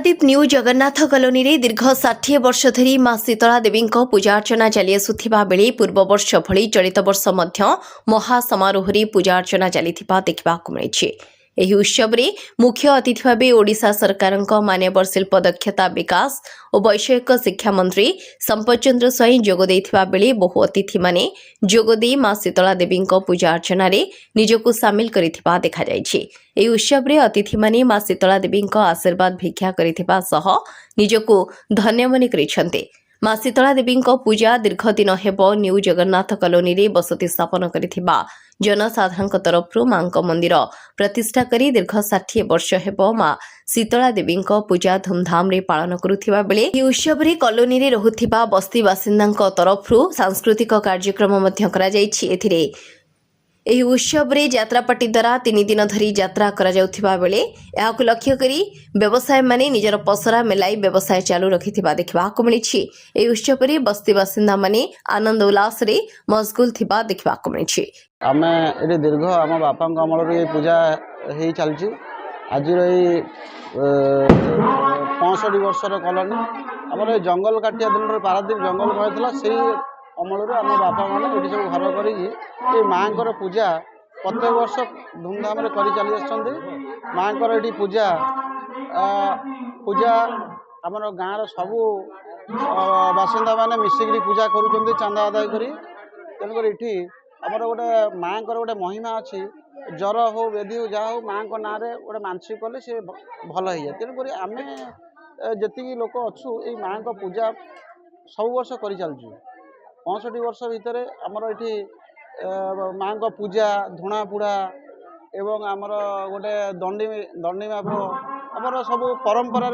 Paradip new Jagannath colony रे दीर्घ 60 वर्ष धरी मां शीतला देवी पूजा अर्चना चली आसुथिबा बेले पूर्व वर्ष भली चलित वर्ष मध्य महासमारोह रे पूजा अर्चना चलिथिबा देखिबाकु मिलिछि। एही उत्सव रे मुख्य अतिथि भावे ओडिशा सरकार मान्यवर शिल्प दक्षता विकास और वैषयिक शिक्षा मंत्री संपत चंद्र स्वाई जोग देथिबा बेले बहु अतिथि माने जोगदे मां शीतला देवी पूजा अर्चना रे निजको सामिल करिथिबा देखा जायछि। एही उत्सव रे अतिथि माने मां शीतला देवी आशीर्वाद भिक्षा करिथिबा सह निजको धन्य मने करिसंते। मां शीतला देवी पूजा दीर्घ दिन हेब न्यू जगन्नाथ कॉलोनी रे बसति स्थापन करिथिबा जनसाधारण तरफ मां मंदिर प्रतिष्ठा करी दीर्घ 60 वर्ष हेब मां शीतला देवी पूजा धूमधाम रे पालन करुथिबा बेले ई उत्सव रे कॉलोनी रे रहुथिबा बस्ती बासिंदा तरफ सांस्कृतिक कार्यक्रम मध्य करा जायछि। एथिरे एही उत्सव रे यात्रापाटी द्वारा 3 दिन धरी यात्रा करा जाउथिबा बेले याकु लक्ष्य करी व्यवसाय माने निजर पसरा मेलाई व्यवसाय चालू रखिथिबा देखिबाकु मिलिछि। एही उत्सव रे बस्ती बासिंदा माने आनंद उल्लास रे मशगुल थिबा देखिबाकु मिलिछि। आमे एटी दीर्घ आम बापा अमल रे पूजा हेई चलछि। आज 65 वर्षर कॉलोनी आमर जंगल काटिया दिन पारादीप जंगल कहला से अमल आम बापा मैंने ये सब घर कर माँ पूजा प्रत्येक वर्ष धूमधाम कर चली माँ ये पूजा पूजा आमर गाँव सबू बासिंदा मैंने मिसिक पूजा करुँच चांदा आदाय कर तेणुक ये आमर गोटे माँ गोटे महिमा अच्छी जर हो वेदी हो जहाँ हो माँ ना गोटे मानसिक कले सी भल हो जाए। तेणुक आम जी लोक अच्छु ये माँ पूजा सब वर्ष कर चलु। 65 वर्ष भितर आमर ये माँ पूजा धुणा पुड़ा एवं आमर गोटे दंडी माप आमर सब परंपरा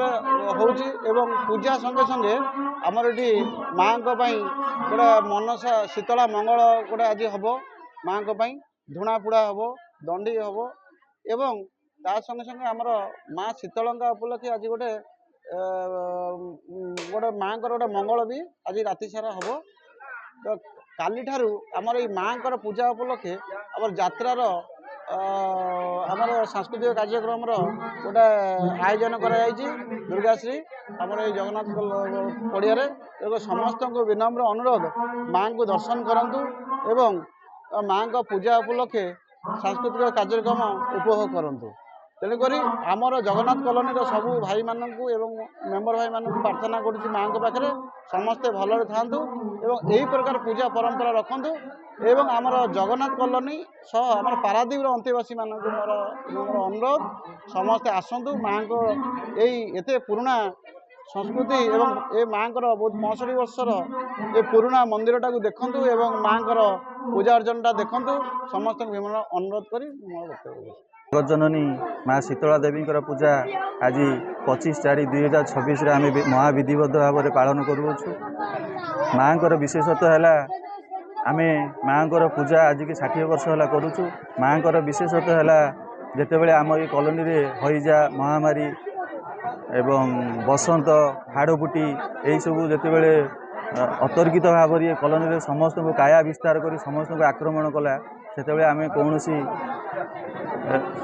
होउची एवं पूजा संगे संगे आमर ये माँ गोटे मनसा शीतला मंगल गोटे आज हम माँ धुणा पुड़ा हम दंडी हम एवं ता संगे संगे आमर माँ शीतला उपलक्षे आज गोटे गोटे माँ गोटे मंगल भी आज राति सारा हम। तो काली ठारू आमर ये माँ पूजा उपलक्षे आमर यात्रार आमर सांस्कृतिक कार्यक्रम गोटे आयोजन कराई दुर्गाश्री आमर ये जगन्नाथ पड़िया समस्त को विनम्र अनुरोध माँ को दर्शन करंतु एवं माँ पूजा उपलक्षे सांस्कृतिक कार्यक्रम उपभोग करंतु। तेणुक आमर जगन्नाथ कॉलोनी सबू भाई मानक एवं मेंबर भाई मानक प्रार्थना करुच्ची माँ पाखे समस्ते भलरे थांतु एवं यही प्रकार पूजा परंपरा रखंतु एवं आमर जगन्नाथ कॉलोनी सह आमर पारादीप अंतेवासी मानक मोर अनुरोध समस्ते आसतु माँ को यही एते पुराना संस्कृति एवं ये माँ बहुत 65 वर्षर ये पुराना मंदिर टाक देखु एवं माँ पूजा अर्चना देखु समस्त अनुरोध कर जननी माँ शीतला देवी पूजा आज 25/4/2026 आम महाविधिबद्ध भाव में पालन करुछु। माँ विशेषत्व है आम माँ पूजा आज की 60 वर्ष है करुछु। माँ विशेषत्व है जितेबाला आम ये कॉलोनी रे हईजा महामारी एवं बसंत हाड़फुटी यही सबू जितेबाला अतर्कित भाव में कॉलोनी रे समस्त को काया विस्तार कर समस्त को आक्रमण कला से आम कौन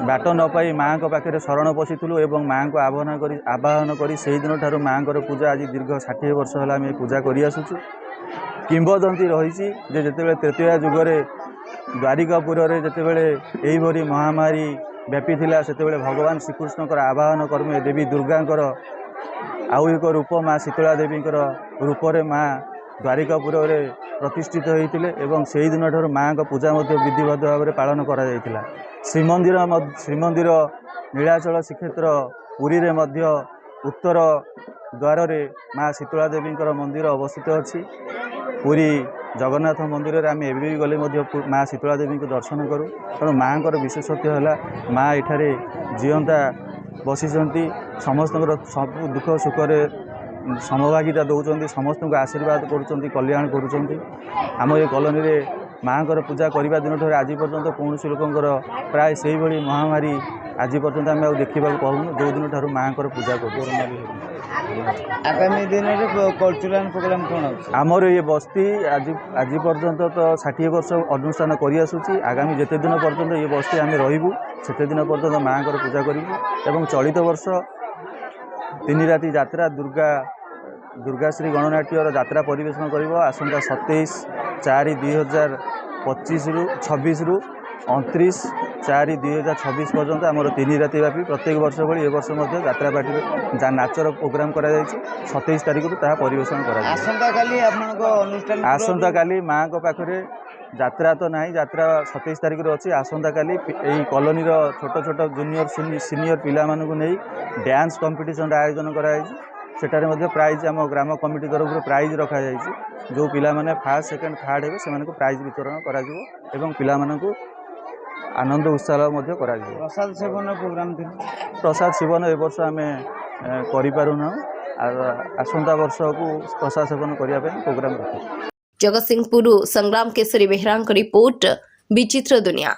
बाट न पाई माँ पाखे शरण पशिलु एवं माँ को आवाहन कर से दिन ठार माँ पूजा आज दीर्घ 60 वर्ष है आम पूजा कर आसुचु। किंबदंती रही जिते तृतीय जुगरे द्वारिकापुर में जितेबाला यही महामारी व्यापी थिला सेतेबेले भगवान श्रीकृष्ण आवाहन कर्मे देवी दुर्गा आउ एक रूप माँ शीतला देवी रूपरे माँ द्वारिकापुर में प्रतिष्ठित होते एवं से दिन ठार माँ पूजा विधिबद्ध भाव में पालन करा जायतिला। श्रीमंदिर नीलाचल श्रीक्षेत्र पुरी रे मध्य उत्तर द्वार रे माँ शीतला देवी मंदिर अवस्थित अच्छी। पुरी जगन्नाथ मंदिर में आम एवं गले माँ शीतला देवी को दर्शन करूँ। तेणु माँ विशेषत्व है माँ एठारे जीवंता बसी समस्त सब दुख सुख समभागिता दौरान समस्त को आशीर्वाद करुँच कल्याण करुँच। आम ये कॉलोनी रे माँ पूजा करने दिन ठार आज पर्यंत कौन लोकंर प्राय से ही महामारी आज पर्यंत आम देखा पाऊँ जो दिन ठार माँ पूजा कर। आगामी दिन में कल्चरल प्रोग्राम कौन आमर ये बस्ती आज पर्यंत तो 60 वर्ष अनुष्ठान कर आसूची। आगामी जिते दिन पर्यंत ये बस्ती आम रही से दिन पर्यंत माँ पूजा करूँ। चलित वर्ष ତିନି ରାତି ଯାତ୍ରା ଦୁର୍ଗାଶ୍ରୀ ଗଣନାଟ୍ୟର ଯାତ୍ରା ପରିବେଷଣ କରିବ ଆସନ୍ତା 27/4/2026ରୁ 29/4/2026 ପର୍ଯ୍ୟନ୍ତ ଆମର 3 ରାତି ବ୍ୟାପୀ ପ୍ରତ୍ୟେକ ବର୍ଷ ଭଳି ଏ ବର୍ଷ ମଧ୍ୟ ଯାତ୍ରା ପାର୍ଟିରେ ନାଚର ପ୍ରୋଗ୍ରାମ କରାଯାଇଛି। 27 ତାରିଖରୁ ତାହା ପରିବେଷଣ କରାଯିବ। ଆସନ୍ତାକାଲି ମାଆଙ୍କ ପାଖରେ ଯାତ୍ରା ତ ନାହିଁ, ଯାତ୍ରା 27 ତାରିଖରେ ଅଛି। ଆସନ୍ତାକାଲି ଏହି କଲୋନୀର ଛୋଟ ଛୋଟ ଜୁନିୟର ସିନିୟର ପିଲାମାନଙ୍କୁ ନେଇ ଡ୍ୟାନ୍ସ କମ୍ପିଟିସନର ଆୟୋଜନ କରାଯାଇଛି। ସେଠାରେ ମଧ୍ୟ ପ୍ରାଇଜ୍ ଆମ ଗ୍ରାମ କମିଟି ତରଫରୁ ପ୍ରାଇଜ୍ ରଖାଯାଇଛି। ଯେଉଁ ପିଲାମାନେ ଫାର୍ଷ୍ଟ ସେକେଣ୍ଡ ଥାର୍ଡ଼ ହେବେ ସେମାନଙ୍କୁ ପ୍ରାଇଜ୍ ବିତରଣ କରାଯିବ ଏବଂ ପିଲାମାନଙ୍କୁ ଆନନ୍ଦ ଉତ୍ସାହ ମଧ୍ୟ କରାଯିବ। ପ୍ରସାଦ ସେବନ ପ୍ରୋଗ୍ରାମ ଥିଲା। ପ୍ରସାଦ ସେବନ ଏ ବର୍ଷ ଆମେ କରିପାରୁନାହୁଁ। ଆସନ୍ତା ବର୍ଷକୁ ପ୍ରସାଦ ସେବନ କରିବା ପାଇଁ ପ୍ରୋଗ୍ରାମ ରଖିଛୁ। ଜଗତସିଂହପୁର ସଂଗ୍ରାମ କେଶରୀ ବେହେରାଙ୍କ ରିପୋର୍ଟ, ବିଚିତ୍ର ଦୁନିଆ।